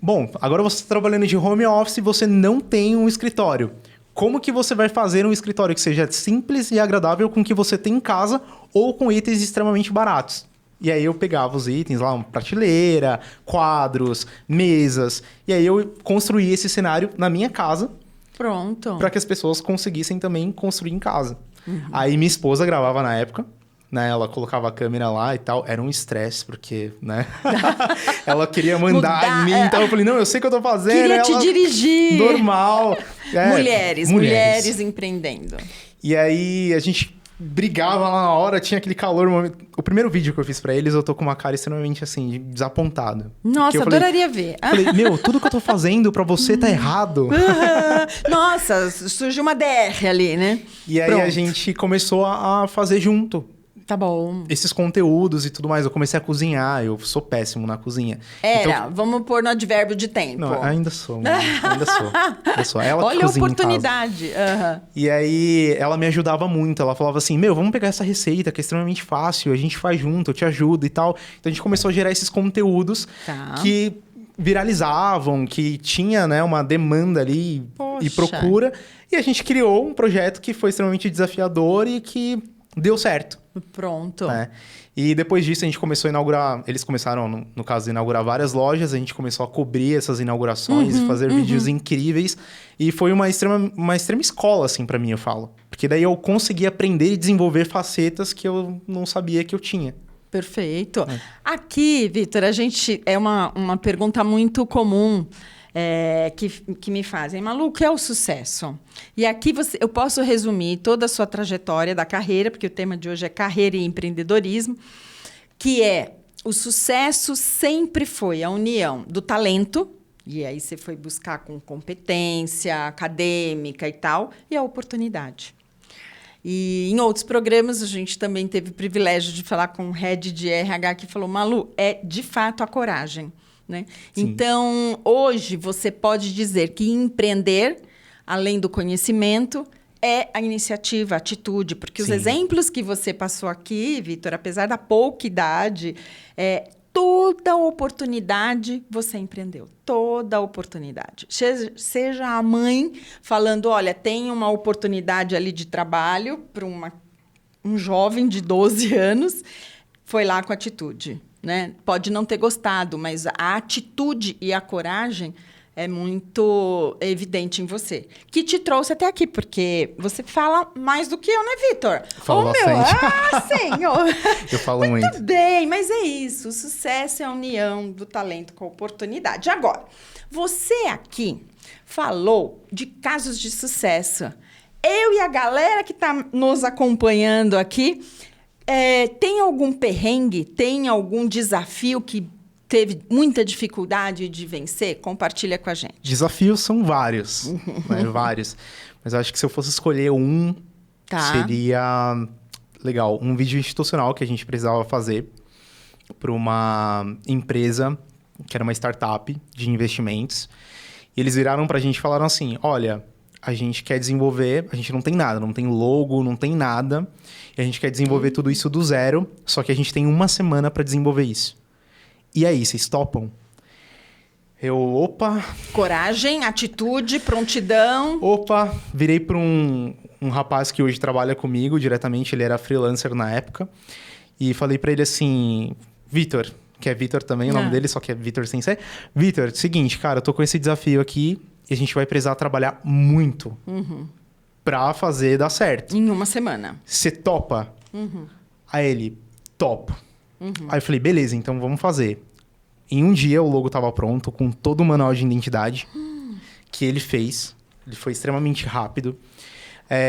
Speaker 2: Bom, agora você está trabalhando de home office e você não tem um escritório. Como que você vai fazer um escritório que seja simples e agradável com o que você tem em casa ou com itens extremamente baratos? E aí eu pegava os itens lá, uma prateleira, quadros, mesas. E aí eu construí esse cenário na minha casa.
Speaker 1: Pronto.
Speaker 2: Para que as pessoas conseguissem também construir em casa. Aí minha esposa gravava na época, né? Ela colocava a câmera lá e tal. Era um estresse, porque, né? Ela queria mandar em mim. Então eu falei, não, eu sei o que eu tô fazendo.
Speaker 1: Queria te dirigir.
Speaker 2: Normal.
Speaker 1: Mulheres empreendendo.
Speaker 2: E aí a gente brigava lá na hora, tinha aquele calor. O primeiro vídeo que eu fiz pra eles, eu tô com uma cara extremamente, assim, desapontado.
Speaker 1: Nossa, eu adoraria ver.
Speaker 2: Falei, meu, tudo que eu tô fazendo pra você tá errado.
Speaker 1: Nossa, surgiu uma DR ali, né?
Speaker 2: E aí a gente começou a fazer junto.
Speaker 1: Tá bom.
Speaker 2: Esses conteúdos e tudo mais. Eu comecei a cozinhar, eu sou péssimo na cozinha.
Speaker 1: Então, vamos pôr no advérbio de tempo.
Speaker 2: Não, ainda sou. Ainda sou. Ela
Speaker 1: Olha
Speaker 2: que
Speaker 1: a
Speaker 2: cozinha
Speaker 1: oportunidade.
Speaker 2: E aí, ela me ajudava muito. Ela falava assim, meu, vamos pegar essa receita que é extremamente fácil. A gente faz junto, eu te ajudo e tal. Então, a gente começou a gerar esses conteúdos que viralizavam, que tinha, né, uma demanda ali e procura. E a gente criou um projeto que foi extremamente desafiador e que deu certo.
Speaker 1: Pronto.
Speaker 2: Né? E depois disso a gente começou a inaugurar... Eles começaram, no caso, a inaugurar várias lojas. A gente começou a cobrir essas inaugurações e fazer vídeos incríveis. E foi uma extrema escola, assim, pra mim, eu falo. Porque daí eu consegui aprender e desenvolver facetas que eu não sabia que eu tinha.
Speaker 1: Perfeito. Aqui, Vitor, a gente... É uma pergunta muito comum... que me fazem, Malu, o que é o sucesso? E aqui eu posso resumir toda a sua trajetória da carreira, porque o tema de hoje é carreira e empreendedorismo, que é o sucesso sempre foi a união do talento, e aí você foi buscar com competência acadêmica e tal, e a oportunidade. E em outros programas a gente também teve o privilégio de falar com o head de RH que falou, Malu, é de fato a coragem. Né? Então, hoje, você pode dizer que empreender, além do conhecimento, é a iniciativa, a atitude. Porque os exemplos que você passou aqui, Vitor, apesar da pouca idade, toda oportunidade você empreendeu. Toda oportunidade. Seja a mãe falando, olha, tem uma oportunidade ali de trabalho para um jovem de 12 anos, foi lá com atitude. Né? Pode não ter gostado, mas a atitude e a coragem é muito evidente em você. Que te trouxe até aqui, porque você fala mais do que eu, né, Vitor?
Speaker 2: Falo bastante.
Speaker 1: Senhor!
Speaker 2: Eu falo muito.
Speaker 1: Muito bem, mas é isso. O sucesso é a união do talento com a oportunidade. Agora, você aqui falou de casos de sucesso. Eu e a galera que está nos acompanhando aqui... tem algum perrengue, tem algum desafio que teve muita dificuldade de vencer? Compartilha com a gente.
Speaker 2: Desafios são vários, né? Vários. Mas eu acho que se eu fosse escolher um, seria legal. Um vídeo institucional que a gente precisava fazer para uma empresa, que era uma startup de investimentos. E eles viraram para a gente e falaram assim, olha... A gente quer desenvolver... A gente não tem nada, não tem logo, não tem nada. E a gente quer desenvolver tudo isso do zero. Só que a gente tem 1 semana para desenvolver isso. E aí, vocês topam? Opa...
Speaker 1: Coragem, atitude, prontidão.
Speaker 2: Opa, virei para um rapaz que hoje trabalha comigo diretamente. Ele era freelancer na época. E falei para ele assim... Vitor, que é Vitor também, o nome dele, só que é Vitor sem ser. Vitor, seguinte, cara, eu tô com esse desafio aqui... E a gente vai precisar trabalhar muito pra fazer dar certo.
Speaker 1: Em 1 semana.
Speaker 2: Você topa? Aí ele, topo. Aí eu falei, beleza, então vamos fazer. Em um dia o logo tava pronto, com todo o manual de identidade que ele fez. Ele foi extremamente rápido.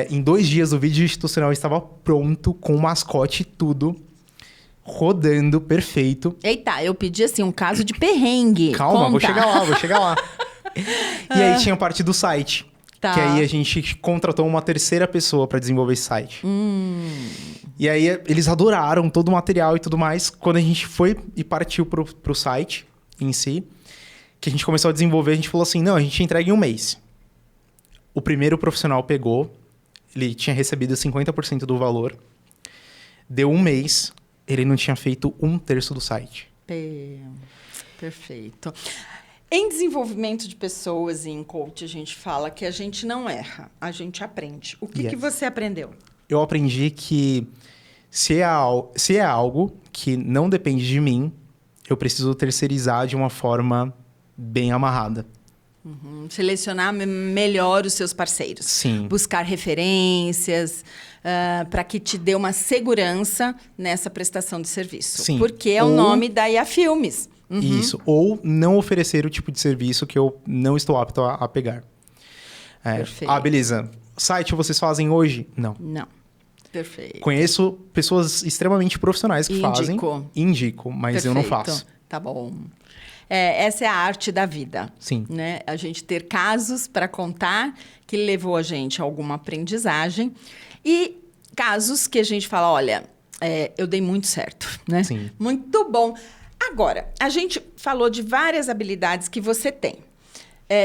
Speaker 2: Em 2 dias, o vídeo institucional estava pronto, com o mascote e tudo, rodando, perfeito.
Speaker 1: Eita, eu pedi assim, um caso de perrengue.
Speaker 2: Calma,
Speaker 1: Conta.
Speaker 2: vou chegar lá. E aí tinha parte do site.
Speaker 1: Tá.
Speaker 2: Que aí a gente contratou uma terceira pessoa para desenvolver esse site. E aí eles adoraram todo o material e tudo mais. Quando a gente foi e partiu pro site em si, que a gente começou a desenvolver, a gente falou assim, não, a gente entrega em 1 mês. O primeiro profissional pegou, ele tinha recebido 50% do valor. Deu 1 mês, ele não tinha feito 1/3 do site.
Speaker 1: Perfeito. Em desenvolvimento de pessoas e em coach, a gente fala que a gente não erra, a gente aprende. O que você aprendeu?
Speaker 2: Eu aprendi que se é algo que não depende de mim, eu preciso terceirizar de uma forma bem amarrada.
Speaker 1: Selecionar melhor os seus parceiros.
Speaker 2: Sim.
Speaker 1: Buscar referências para que te dê uma segurança nessa prestação de serviço.
Speaker 2: Sim.
Speaker 1: Porque é o nome da IA Filmes.
Speaker 2: Isso. Ou não oferecer o tipo de serviço que eu não estou apto a pegar.
Speaker 1: Perfeito.
Speaker 2: Beleza. Site vocês fazem hoje? Não.
Speaker 1: Não. Perfeito.
Speaker 2: Conheço pessoas extremamente profissionais que fazem. Indico, mas
Speaker 1: Perfeito.
Speaker 2: eu não faço.
Speaker 1: Tá bom. Essa é a arte da vida.
Speaker 2: Sim.
Speaker 1: Né? A gente ter casos para contar que levou a gente a alguma aprendizagem e casos que a gente fala, olha, eu dei muito certo, né?
Speaker 2: Sim.
Speaker 1: Muito bom. Agora, a gente falou de várias habilidades que você tem.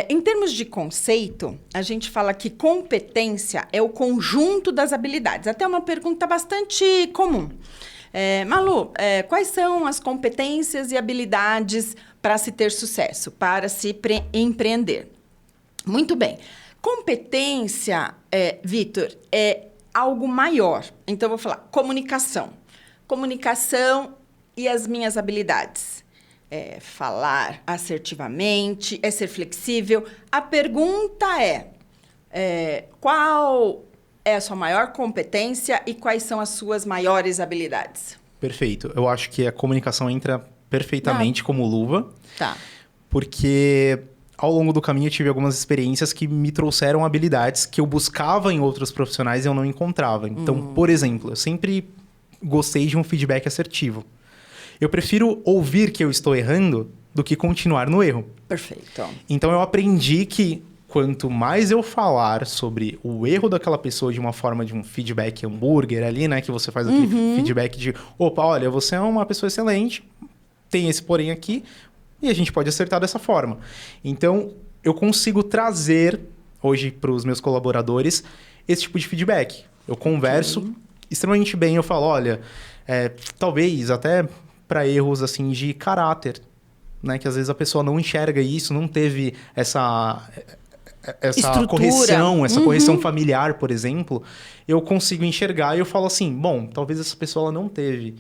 Speaker 1: Em termos de conceito, a gente fala que competência é o conjunto das habilidades. Até uma pergunta bastante comum. Malu, quais são as competências e habilidades para se ter sucesso, para se empreender? Muito bem. Competência, Vitor, é algo maior. Então, eu vou falar comunicação. Comunicação e as minhas habilidades. Falar assertivamente, ser flexível. A pergunta qual é a sua maior competência e quais são as suas maiores habilidades?
Speaker 2: Perfeito. Eu acho que a comunicação entra perfeitamente como luva.
Speaker 1: Tá.
Speaker 2: Porque ao longo do caminho eu tive algumas experiências que me trouxeram habilidades que eu buscava em outros profissionais e eu não encontrava. Então, por exemplo, eu sempre gostei de um feedback assertivo. Eu prefiro ouvir que eu estou errando do que continuar no erro.
Speaker 1: Perfeito.
Speaker 2: Então, eu aprendi que quanto mais eu falar sobre o erro daquela pessoa de uma forma de um feedback hambúrguer ali, né? Que você faz aquele feedback de, opa, olha, você é uma pessoa excelente, tem esse porém aqui, e a gente pode acertar dessa forma. Então, eu consigo trazer hoje para os meus colaboradores esse tipo de feedback. Eu converso extremamente bem, eu falo, olha, talvez até para erros assim de caráter, né? Que às vezes a pessoa não enxerga isso, não teve essa correção, essa correção familiar, por exemplo, eu consigo enxergar e eu falo assim, bom, talvez essa pessoa ela não teve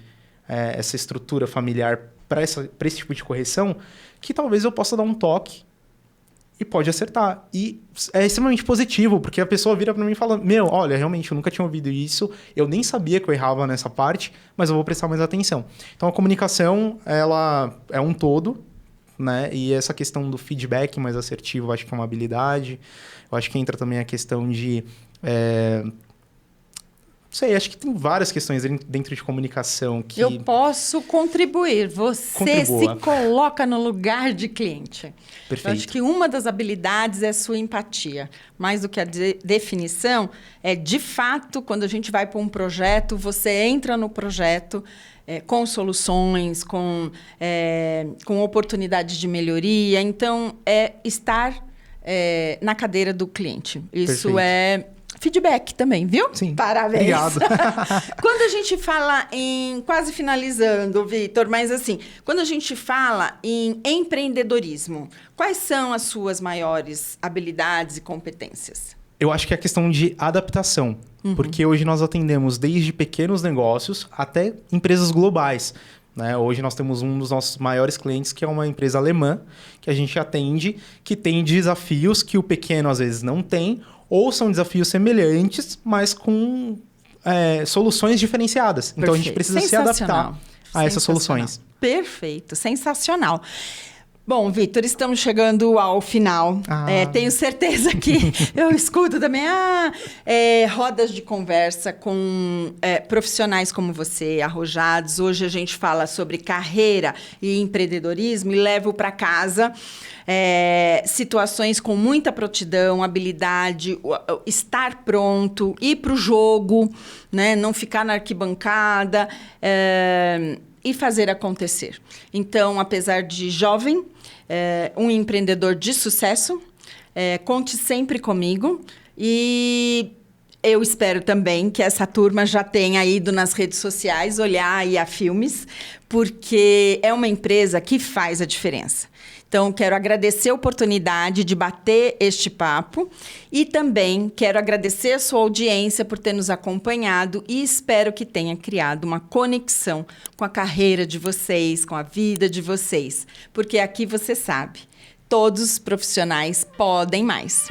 Speaker 2: essa estrutura familiar para esse tipo de correção, que talvez eu possa dar um toque e pode acertar. E é extremamente positivo, porque a pessoa vira para mim e fala, olha, realmente, eu nunca tinha ouvido isso, eu nem sabia que eu errava nessa parte, mas eu vou prestar mais atenção. Então, a comunicação, ela é um todo, né? E essa questão do feedback mais assertivo, eu acho que é uma habilidade. Eu acho que entra também a questão de... Não sei, acho que tem várias questões dentro de comunicação que...
Speaker 1: Eu posso contribuir. Você se coloca no lugar de cliente.
Speaker 2: Perfeito.
Speaker 1: Eu acho que uma das habilidades é a sua empatia. Mais do que a definição, de fato, quando a gente vai para um projeto, você entra no projeto com soluções, com oportunidades de melhoria. Então, estar na cadeira do cliente. Isso
Speaker 2: Perfeito.
Speaker 1: Feedback também, viu?
Speaker 2: Sim.
Speaker 1: Parabéns.
Speaker 2: Obrigado.
Speaker 1: Quando a gente fala quase finalizando, Vitor, mas assim, quando a gente fala em empreendedorismo, quais são as suas maiores habilidades e competências?
Speaker 2: Eu acho que é a questão de adaptação. Porque hoje nós atendemos desde pequenos negócios até empresas globais. Né? Hoje nós temos um dos nossos maiores clientes, que é uma empresa alemã, que a gente atende, que tem desafios que o pequeno às vezes não tem, ou são desafios semelhantes, mas com soluções diferenciadas. Então, a gente precisa se adaptar a essas soluções.
Speaker 1: Perfeito, sensacional. Bom, Vitor, estamos chegando ao final. Tenho certeza que eu escuto também rodas de conversa com profissionais como você, arrojados. Hoje a gente fala sobre carreira e empreendedorismo e levo para casa situações com muita prontidão, habilidade, estar pronto, ir para o jogo, né? Não ficar na arquibancada e fazer acontecer. Então, apesar de jovem, um empreendedor de sucesso, conte sempre comigo e eu espero também que essa turma já tenha ido nas redes sociais olhar aí a Filmes, porque é uma empresa que faz a diferença. Então, quero agradecer a oportunidade de bater este papo e também quero agradecer a sua audiência por ter nos acompanhado e espero que tenha criado uma conexão com a carreira de vocês, com a vida de vocês, porque aqui você sabe, todos os profissionais podem mais.